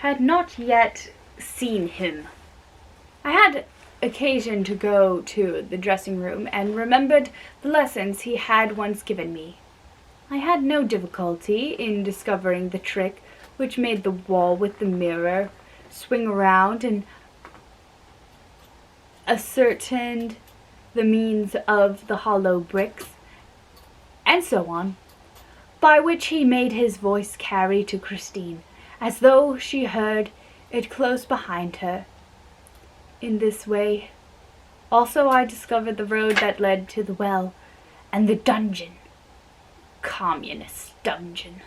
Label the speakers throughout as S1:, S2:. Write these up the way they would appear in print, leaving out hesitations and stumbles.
S1: had not yet seen him. I had occasion to go to the dressing room and remembered the lessons he had once given me. I had no difficulty in discovering the trick which made the wall with the mirror swing around, and ascertained the means of the hollow bricks, and so on, by which he made his voice carry to Christine, as though she heard it close behind her. In this way also I discovered the road that led to the well and the dungeon. Communist dungeon.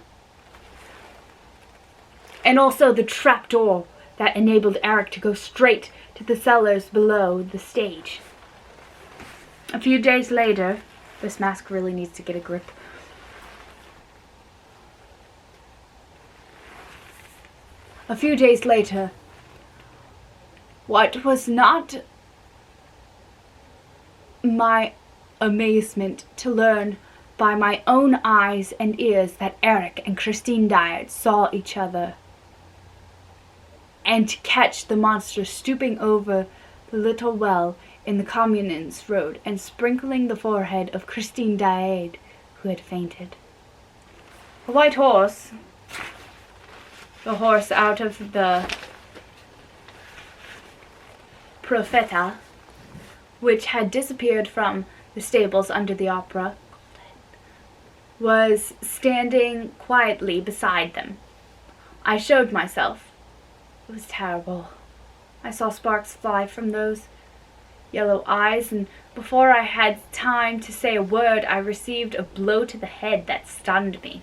S1: And also the trapdoor that enabled Eric to go straight to the cellars below the stage. A few days later, this mask really needs to get a grip. A few days later, what was not my amazement to learn by my own eyes and ears that Eric and Christine Dyer saw each other, and to catch the monster stooping over the little well in the Communist Road and sprinkling the forehead of Christine Dyer, who had fainted. A white horse, the horse out of the Profeta, which had disappeared from the stables under the opera, was standing quietly beside them. I showed myself. It was terrible. I saw sparks fly from those yellow eyes, and before I had time to say a word, I received a blow to the head that stunned me.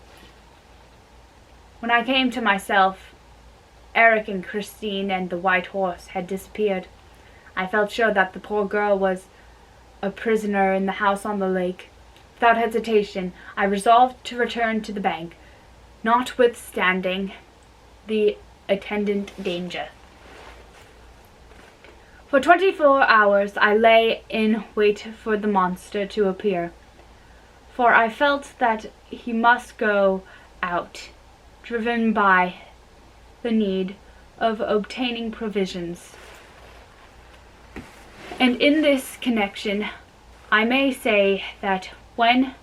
S1: When I came to myself, Eric and Christine and the white horse had disappeared. I felt sure that the poor girl was a prisoner in the house on the lake. Without hesitation, I resolved to return to the bank, notwithstanding the attendant danger. For 24 hours I lay in wait for the monster to appear, for I felt that he must go out, driven by the need of obtaining provisions. And in this connection, I may say that when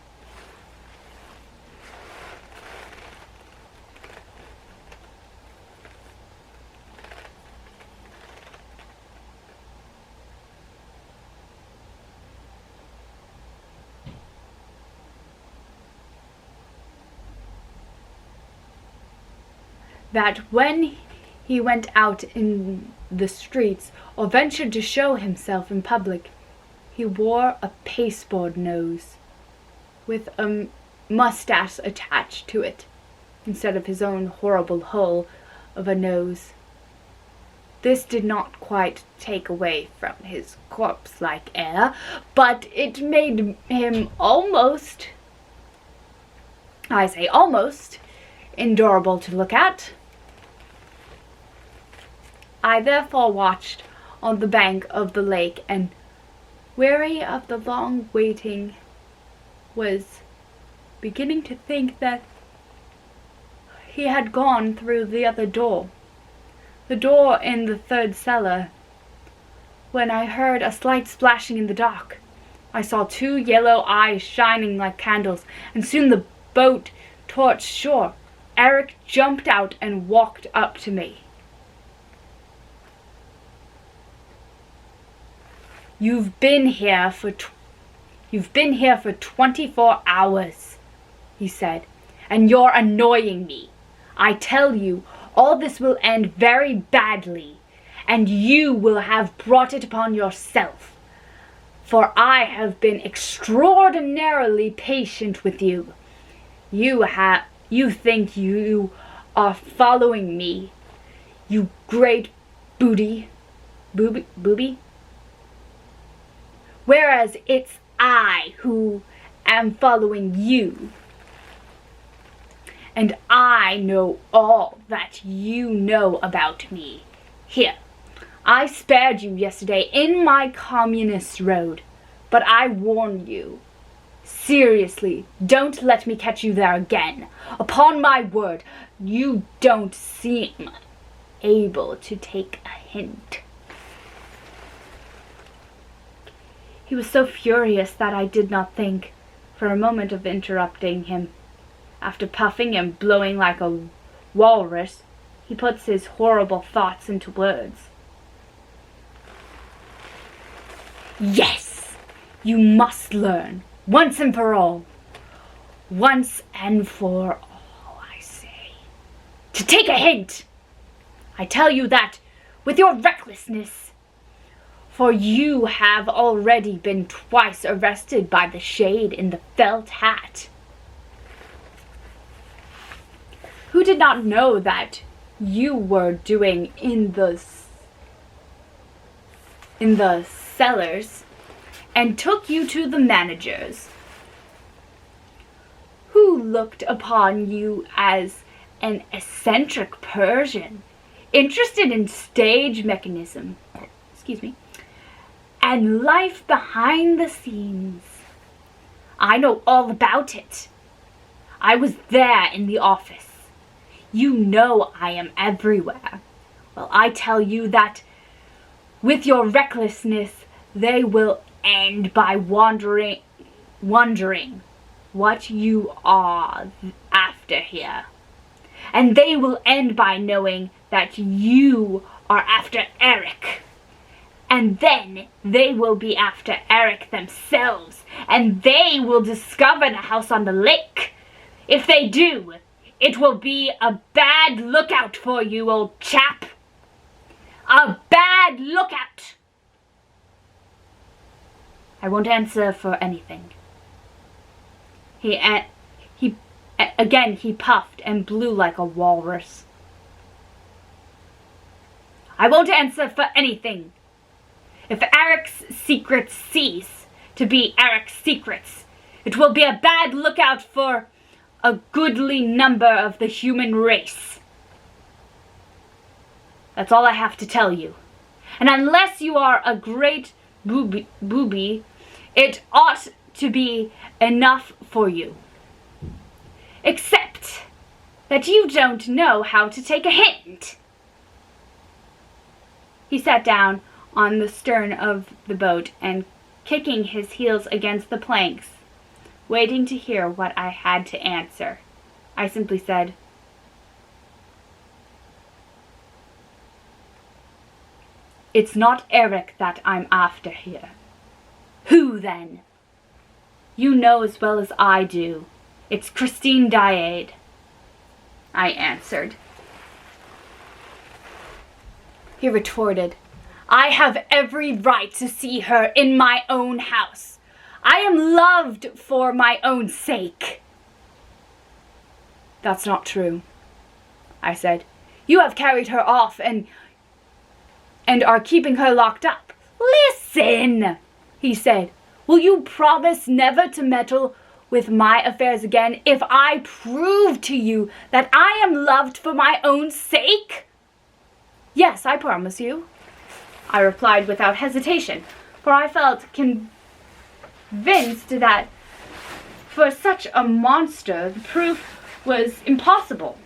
S1: he went out in the streets or ventured to show himself in public, he wore a pasteboard nose with a mustache attached to it, instead of his own horrible hole of a nose. This did not quite take away from his corpse-like air, but it made him almost, I say almost, endurable to look at. I therefore watched on the bank of the lake, and, weary of the long waiting, was beginning to think that he had gone through the other door, the door in the third cellar, when I heard a slight splashing in the dock. I saw 2 yellow eyes shining like candles, and soon the boat torched shore. Eric jumped out and walked up to me. You've been here for 24 hours, he said, and you're annoying me. I tell you, all this will end very badly, and you will have brought it upon yourself, for I have been extraordinarily patient with you. You think you are following me, you great booby, whereas it's I who am following you. And I know all that you know about me. Here, I spared you yesterday in my Communist Road, but I warn you, seriously, don't let me catch you there again. Upon my word, you don't seem able to take a hint. He was so furious that I did not think for a moment of interrupting him. After puffing and blowing like a walrus, he puts his horrible thoughts into words. Yes, you must learn, once and for all. Once and for all, I say. To take a hint! I tell you that with your recklessness, for you have already been twice arrested by the shade in the felt hat. Who did not know that you were doing in the cellars and took you to the managers, who looked upon you as an eccentric Persian, interested in stage mechanism, and life behind the scenes. I know all about it. I was there in the office. You know I am everywhere. Well, I tell you that with your recklessness, they will end by wondering what you are after here. And they will end by knowing that you are after Eric. And then they will be after Eric themselves, and they will discover the house on the lake. If they do, it will be a bad lookout for you, old chap. A bad lookout. I won't answer for anything. He puffed and blew like a walrus. I won't answer for anything. If Eric's secrets cease to be Eric's secrets, it will be a bad lookout for a goodly number of the human race. That's all I have to tell you. And unless you are a great booby, it ought to be enough for you. Except that you don't know how to take a hint. He sat down on the stern of the boat and, kicking his heels against the planks, waiting to hear what I had to answer, I simply said, "It's not Eric that I'm after here." "Who then?" "You know as well as I do. It's Christine Daae," I answered. He retorted, "I have every right to see her in my own house. I am loved for my own sake." "That's not true," I said. "You have carried her off and are keeping her locked up." "Listen," he said. "Will you promise never to meddle with my affairs again if I prove to you that I am loved for my own sake?" "Yes, I promise you," I replied without hesitation, for I felt convinced that for such a monster the proof was impossible.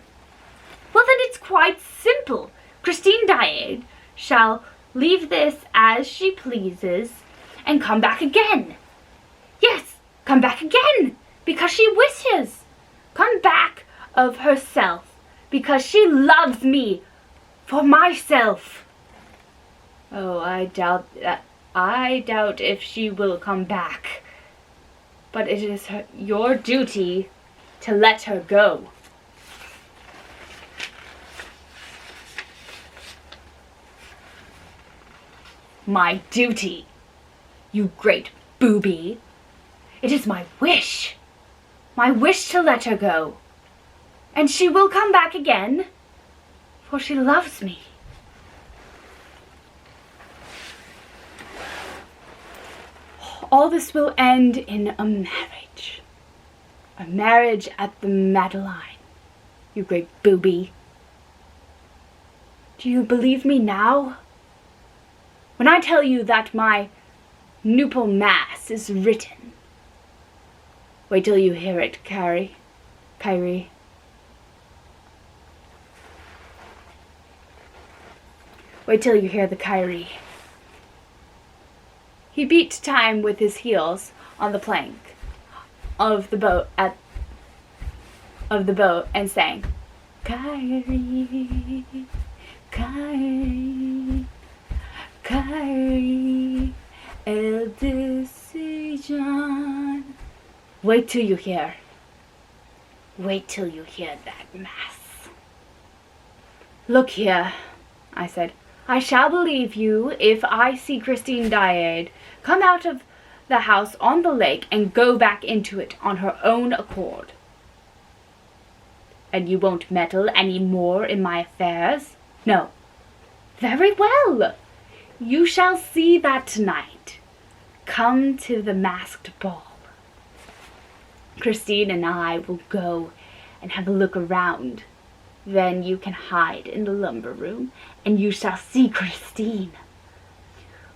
S1: "Well, then it's quite simple. Christine Daae shall leave this as she pleases and come back again. Yes, come back again, because she wishes. Come back of herself, because she loves me for myself." "Oh, I doubt if she will come back. But it is your duty to let her go." "My duty, you great booby. It is my wish to let her go. And she will come back again, for she loves me." "All this will end in a marriage. A marriage at the Madeleine, you great booby. Do you believe me now? When I tell you that my nuptial mass is written? Wait till you hear it, Kyrie. Wait till you hear the Kyrie. He beat time with his heels on the plank of the boat and sang, Kyrie, Kyrie, Kyrie, el decision. Wait till you hear that mass. Look here, I said. I shall believe you if I see Christine Daae come out of the house on the lake and go back into it on her own accord. And you won't meddle any more in my affairs? No. Very well. You shall see that tonight. Come to the masked ball. Christine and I will go and have a look around. Then you can hide in the lumber room, and you shall see Christine,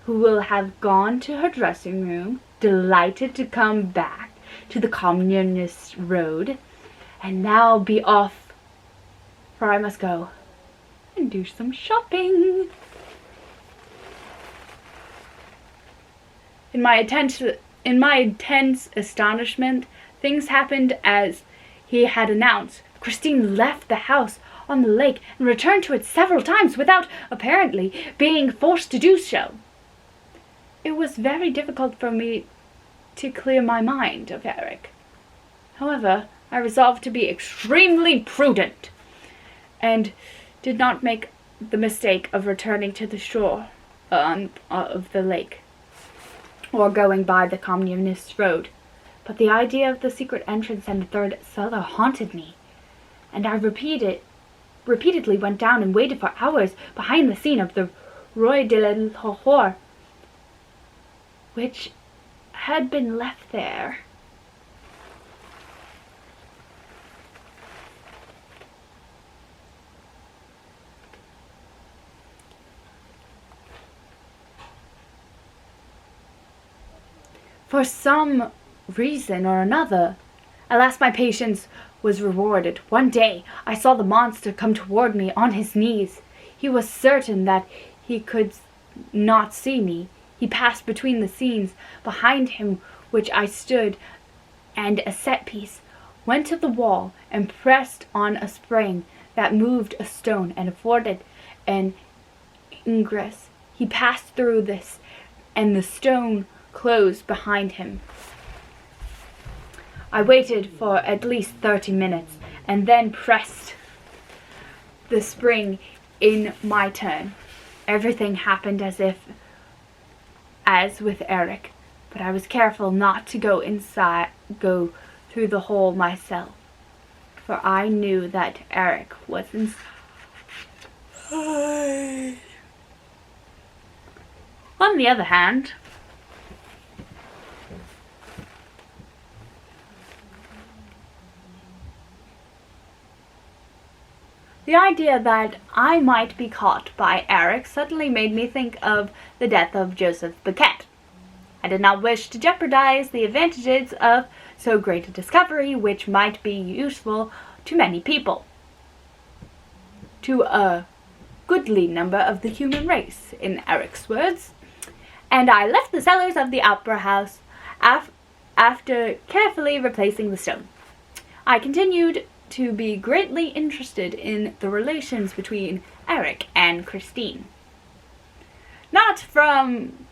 S1: who will have gone to her dressing room, delighted to come back to the Communist Road, and now be off, for I must go and do some shopping. In my intense astonishment, things happened as he had announced. Christine left the house on the lake and returned to it several times without, apparently, being forced to do so. It was very difficult for me to clear my mind of Eric. However, I resolved to be extremely prudent and did not make the mistake of returning to the shore of the lake or going by the Communist Road. But the idea of the secret entrance and the third cellar haunted me, and I repeatedly went down and waited for hours behind the scene of the Roi de l'Horreur, which had been left there. For some reason or another, alas, my patience was rewarded. One day I saw the monster come toward me on his knees. He was certain that he could not see me. He passed between the scenes behind him which I stood and a set piece, went to the wall and pressed on a spring that moved a stone and afforded an ingress. He passed through this, and the stone closed behind him. I waited for at least 30 minutes and then pressed the spring in my turn. Everything happened as with Eric, but I was careful not to go through the hole myself, for I knew that Eric was inside. On the other hand, the idea that I might be caught by Eric suddenly made me think of the death of Joseph Paquette. I did not wish to jeopardize the advantages of so great a discovery, which might be useful to many people, to a goodly number of the human race, in Eric's words, and I left the cellars of the opera house after carefully replacing the stone. I continued to be greatly interested in the relations between Eric and Christine. Not from